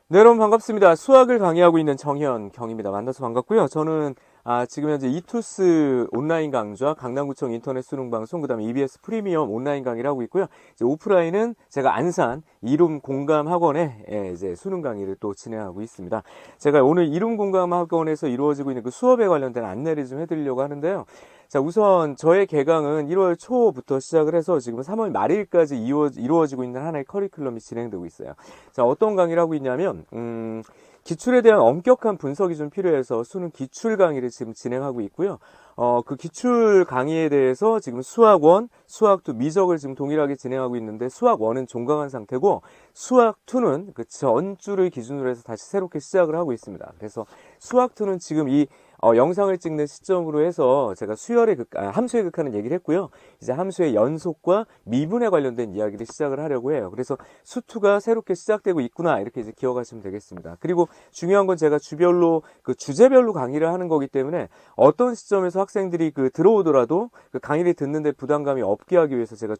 네, 여러분 반갑습니다. 수학을 강의하고 있는 정현경입니다. 만나서 반갑고요. 저는 지금 현재 이투스 온라인 강좌, 강남구청 인터넷 수능 방송, 그다음에 EBS 프리미엄 온라인 강의를 하고 있고요. 이제 오프라인은 제가 안산 이룸 공감 학원에 이제 수능 강의를 또 진행하고 있습니다. 제가 오늘 이룸 공감 학원에서 이루어지고 있는 그 수업에 관련된 안내를 좀 해드리려고 하는데요. 자, 우선 저의 개강은 1월 초부터 시작을 해서 지금 3월 말일까지 이루어지고 있는 하나의 커리큘럼이 진행되고 있어요. 자, 어떤 강의를 하고 있냐면, 기출에 대한 엄격한 분석이 좀 필요해서 수능 기출 강의를 지금 진행하고 있고요. 그 기출 강의에 대해서 지금 수학 1, 수학 2, 미적을 지금 동일하게 진행하고 있는데 수학 1은 종강한 상태고 수학 2는 그 전주를 기준으로 해서 다시 새롭게 시작을 하고 있습니다. 그래서 수학 2는 지금 이 영상을 찍는 시점으로 해서 제가 함수의 극하는 얘기를 했고요. 이제 함수의 연속과 미분에 관련된 이야기를 시작을 하려고 해요. 그래서 수2가 새롭게 시작되고 있구나 이렇게 이제 기억하시면 되겠습니다. 그리고 중요한 건 제가 주제별로 강의를 하는 거기 때문에 어떤 시점에서 학생들이 들어오더라도 그 강의를 듣는데 부담감이 없게 하기 위해서 제가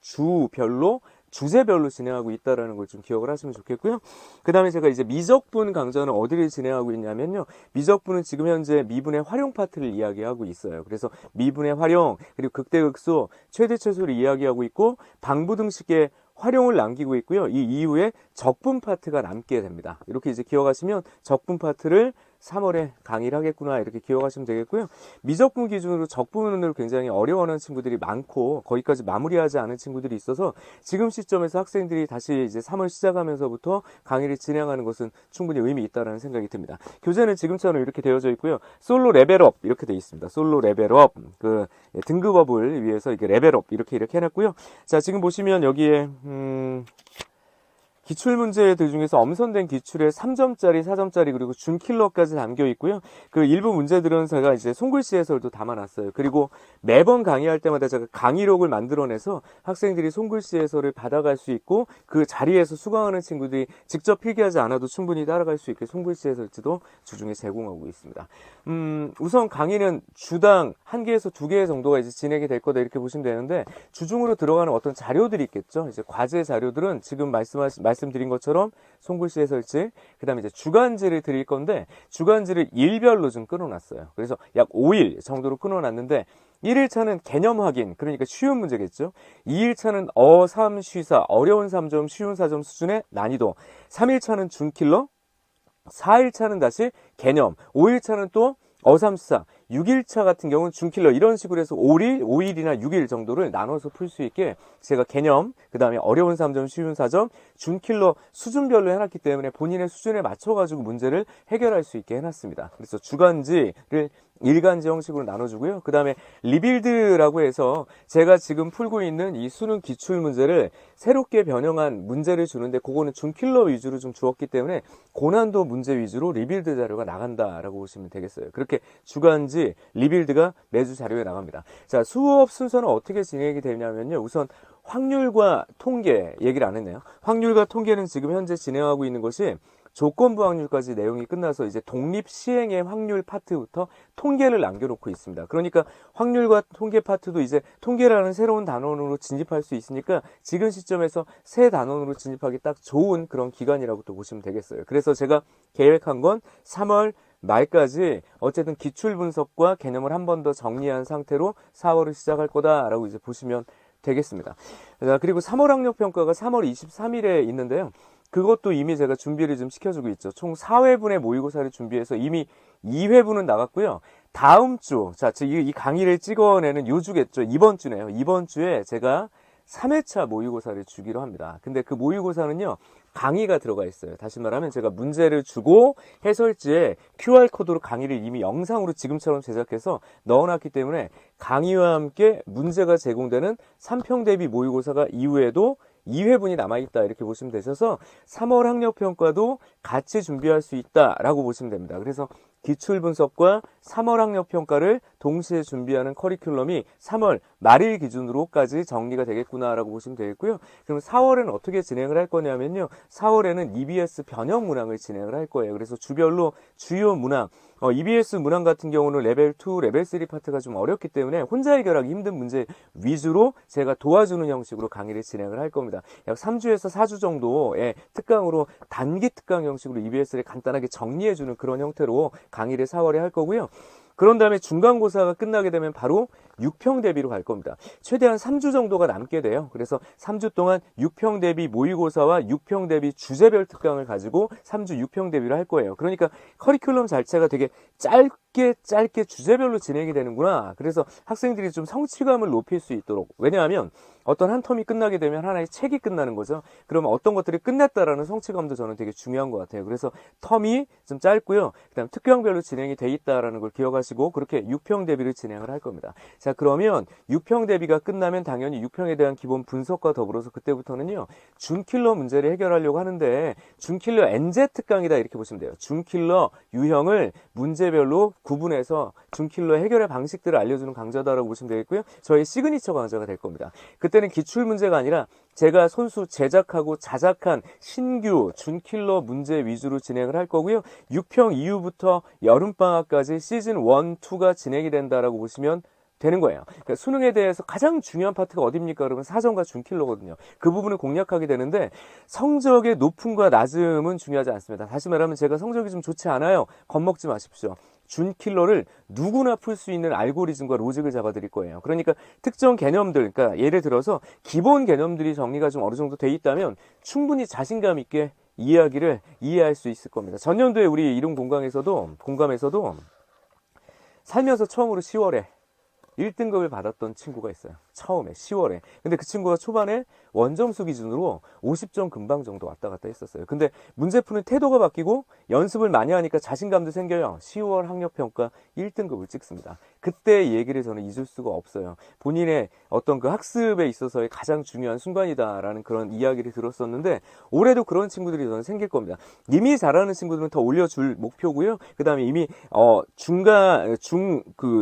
주제별로 진행하고 있다라는 걸 좀 기억을 하시면 좋겠고요. 그 다음에 제가 이제 미적분 강좌는 어디를 진행하고 있냐면요. 미적분은 지금 현재 미분의 활용 파트를 이야기하고 있어요. 그래서 미분의 활용, 그리고 극대극소, 최대최소를 이야기하고 있고 방부등식의 활용을 남기고 있고요. 이 이후에 적분 파트가 남게 됩니다. 이렇게 이제 기억하시면 적분 파트를 3월에 강의를 하겠구나 이렇게 기억하시면 되겠고요. 미적분 기준으로 적분을 굉장히 어려워하는 친구들이 많고 거기까지 마무리하지 않은 친구들이 있어서 지금 시점에서 학생들이 다시 이제 3월 시작하면서부터 강의를 진행하는 것은 충분히 의미 있다라는 생각이 듭니다. 교재는 지금처럼 이렇게 되어져 있고요. 솔로 레벨업 이렇게 되어 있습니다. 솔로 레벨업 등급업을 위해서 이렇게 레벨업 이렇게 해놨고요. 자, 지금 보시면 여기에 기출문제들 중에서 엄선된 기출에 3점짜리, 4점짜리, 그리고 준킬러까지 담겨 있고요. 그 일부 문제들은 제가 이제 손글씨 해설도 담아놨어요. 그리고 매번 강의할 때마다 제가 강의록을 만들어내서 학생들이 손글씨 해설을 받아갈 수 있고 그 자리에서 수강하는 친구들이 직접 필기하지 않아도 충분히 따라갈 수 있게 손글씨 해설지도 주중에 제공하고 있습니다. 우선 강의는 주당 1개에서 2개 정도가 이제 진행이 될 거다 이렇게 보시면 되는데 주중으로 들어가는 어떤 자료들이 있겠죠. 이제 과제 자료들은 지금 말씀드린 것처럼 손글씨 해설지, 그 다음에 이제 주간지를 드릴 건데, 주간지를 일별로 좀 끊어놨어요. 그래서 약 5일 정도로 끊어놨는데, 1일차는 개념 확인, 그러니까 쉬운 문제겠죠. 2일차는 어삼, 쉬사, 어려운 3점, 쉬운 4점 수준의 난이도. 3일차는 준킬러, 4일차는 다시 개념, 5일차는 또 어삼수사, 6일차 같은 경우는 준킬러 이런 식으로 해서 5일이나 6일 정도를 나눠서 풀 수 있게 제가 개념, 그 다음에 어려운 3점, 쉬운 4점, 준킬러 수준별로 해놨기 때문에 본인의 수준에 맞춰가지고 문제를 해결할 수 있게 해놨습니다. 그래서 주간지를 일간지 형식으로 나눠주고요. 그 다음에 리빌드라고 해서 제가 지금 풀고 있는 이 수능 기출 문제를 새롭게 변형한 문제를 주는데 그거는 준킬러 위주로 좀 주었기 때문에 고난도 문제 위주로 리빌드 자료가 나간다라고 보시면 되겠어요. 그렇게 주간지 리빌드가 매주 자료에 나갑니다. 자, 수업 순서는 어떻게 진행이 되냐면요. 우선 확률과 통계 얘기를 안 했네요. 확률과 통계는 지금 현재 진행하고 있는 것이 조건부 확률까지 내용이 끝나서 이제 독립 시행의 확률 파트부터 통계를 남겨놓고 있습니다. 그러니까 확률과 통계 파트도 이제 통계라는 새로운 단원으로 진입할 수 있으니까 지금 시점에서 새 단원으로 진입하기 딱 좋은 그런 기간이라고 또 보시면 되겠어요. 그래서 제가 계획한 건 3월 말까지 어쨌든 기출 분석과 개념을 한 번 더 정리한 상태로 4월을 시작할 거다라고 이제 보시면 되겠습니다. 자, 그리고 3월 학력평가가 3월 23일에 있는데요. 그것도 이미 제가 준비를 좀 시켜주고 있죠. 총 4회분의 모의고사를 준비해서 이미 2회분은 나갔고요. 다음 주, 자, 이 강의를 찍어내는 요 주겠죠. 이번 주네요. 이번 주에 제가 3회차 모의고사를 주기로 합니다. 근데 그 모의고사는요, 강의가 들어가 있어요. 다시 말하면 제가 문제를 주고 해설지에 QR코드로 강의를 이미 영상으로 지금처럼 제작해서 넣어놨기 때문에 강의와 함께 문제가 제공되는 3평 대비 모의고사가 이후에도 2회분이 남아있다 이렇게 보시면 되셔서 3월 학력평가도 같이 준비할 수 있다라고 보시면 됩니다. 그래서 기출 분석과 3월 학력 평가를 동시에 준비하는 커리큘럼이 3월 말일 기준으로까지 정리가 되겠구나라고 보시면 되겠고요. 그럼 4월에는 어떻게 진행을 할 거냐면요. 4월에는 EBS 변형 문항을 진행을 할 거예요. 그래서 주별로 주요 문항, EBS 문항 같은 경우는 레벨 2, 레벨 3 파트가 좀 어렵기 때문에 혼자 해결하기 힘든 문제 위주로 제가 도와주는 형식으로 강의를 진행을 할 겁니다. 약 3주에서 4주 정도의 특강으로 단기 특강 형식으로 EBS를 간단하게 정리해주는 그런 형태로 강의를 4월에 할 거고요. 그런 다음에 중간고사가 끝나게 되면 바로 6평 대비로 갈 겁니다. 최대한 3주 정도가 남게 돼요. 그래서 3주 동안 6평 대비 모의고사와 6평 대비 주제별 특강을 가지고 3주 6평 대비를 할 거예요. 그러니까 커리큘럼 자체가 되게 짧게 주제별로 진행이 되는구나. 그래서 학생들이 좀 성취감을 높일 수 있도록. 왜냐하면 어떤 한 텀이 끝나게 되면 하나의 책이 끝나는 거죠. 그러면 어떤 것들이 끝났다라는 성취감도 저는 되게 중요한 것 같아요. 그래서 텀이 좀 짧고요. 그다음 특강별로 진행이 돼 있다라는 걸 기억하시고 그렇게 6평 대비를 진행을 할 겁니다. 자, 그러면 6평 대비가 끝나면 당연히 6평에 대한 기본 분석과 더불어서 그때부터는요. 준킬러 문제를 해결하려고 하는데 준킬러 NZ 특강이다 이렇게 보시면 돼요. 준킬러 유형을 문제별로 구분해서 준킬러 해결의 방식들을 알려주는 강좌다라고 보시면 되겠고요. 저희 시그니처 강좌가 될 겁니다. 그때는 기출 문제가 아니라 제가 손수 제작하고 자작한 신규 준킬러 문제 위주로 진행을 할 거고요. 6평 이후부터 여름방학까지 시즌 1, 2가 진행이 된다라고 보시면 되는 거예요. 그러니까 수능에 대해서 가장 중요한 파트가 어딥니까? 그러면 사전과 준킬러거든요. 그 부분을 공략하게 되는데 성적의 높음과 낮음은 중요하지 않습니다. 다시 말하면 제가 성적이 좀 좋지 않아요. 겁먹지 마십시오. 준킬러를 누구나 풀 수 있는 알고리즘과 로직을 잡아드릴 거예요. 그러니까 특정 개념들, 그러니까 예를 들어서 기본 개념들이 정리가 좀 어느 정도 돼 있다면 충분히 자신감 있게 이야기를 이해할 수 있을 겁니다. 전년도에 우리 이론 공감에서도 살면서 처음으로 10월에 1등급을 받았던 친구가 있어요. 처음에 10월에. 근데 그 친구가 초반에 원점수 기준으로 50점 금방 정도 왔다 갔다 했었어요. 근데 문제 푸는 태도가 바뀌고 연습을 많이 하니까 자신감도 생겨요. 10월 학력평가 1등급을 찍습니다. 그때 얘기를 저는 잊을 수가 없어요. 본인의 어떤 그 학습에 있어서의 가장 중요한 순간이다라는 그런 이야기를 들었었는데 올해도 그런 친구들이 저는 생길 겁니다. 이미 잘하는 친구들은 더 올려줄 목표고요. 그 다음에 이미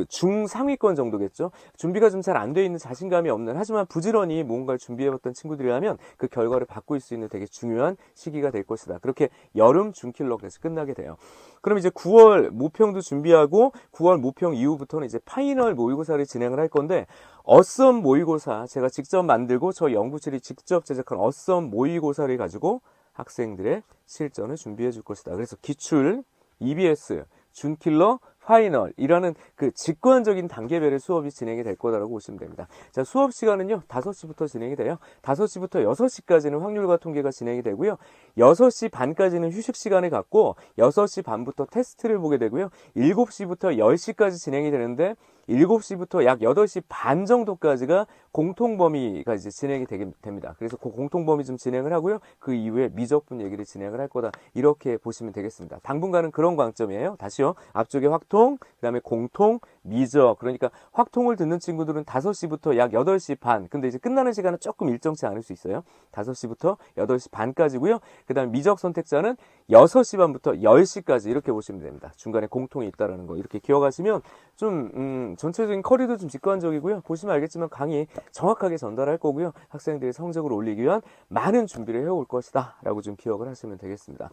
중상위권 정도겠죠. 준비가 좀 잘 안 돼 있는 자신감이 없는 하지만 부지런히 뭔가를 준비해봤던 친구들이라면 그 결과를 바꿀 수 있는 되게 중요한 시기가 될 것이다. 그렇게 여름 준킬러까지 끝나게 돼요. 그럼 이제 9월 모평도 준비하고 9월 모평 이후부터는 이제 파이널 모의고사를 진행을 할 건데 어썸 모의고사 제가 직접 만들고 저희 연구실이 직접 제작한 어썸 모의고사를 가지고 학생들의 실전을 준비해 줄 것이다. 그래서 기출, EBS, 준킬러, 파이널이라는 그 직관적인 단계별의 수업이 진행이 될 거다라고 보시면 됩니다. 자, 수업 시간은요, 5시부터 진행이 돼요. 5시부터 6시까지는 확률과 통계가 진행이 되고요. 6시 반까지는 휴식 시간을 갖고 6시 반부터 테스트를 보게 되고요. 7시부터 10시까지 진행이 되는데 7시부터 약 8시 반 정도까지가 공통범위가 이제 진행이 됩니다. 그래서 그 공통범위 좀 진행을 하고요. 그 이후에 미적분 얘기를 진행을 할 거다. 이렇게 보시면 되겠습니다. 당분간은 그런 관점이에요. 다시요. 앞쪽에 확통, 그 다음에 공통, 미적. 그러니까 확통을 듣는 친구들은 5시부터 약 8시 반. 근데 이제 끝나는 시간은 조금 일정치 않을 수 있어요. 5시부터 8시 반까지고요. 그 다음에 미적 선택자는 6시 반부터 10시까지 이렇게 보시면 됩니다. 중간에 공통이 있다라는 거 이렇게 기억하시면 좀 전체적인 커리도 좀 직관적이고요. 보시면 알겠지만 강의 정확하게 전달할 거고요. 학생들의 성적을 올리기 위한 많은 준비를 해올 것이다 라고 좀 기억을 하시면 되겠습니다.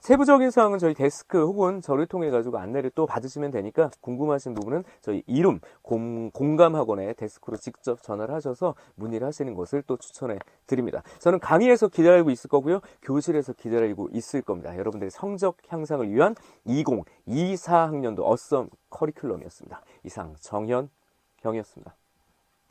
세부적인 사항은 저희 데스크 혹은 저를 통해 가지고 안내를 또 받으시면 되니까 궁금하신 부분은 저희 이룸 공감학원의 데스크로 직접 전화를 하셔서 문의를 하시는 것을 또 추천해 드립니다. 저는 강의에서 기다리고 있을 거고요. 교실에서 기다리고 있을 겁니다. 여러분들의 성적 향상을 위한 2024학년도 어썸 커리큘럼이었습니다. 이상 정현경이었습니다.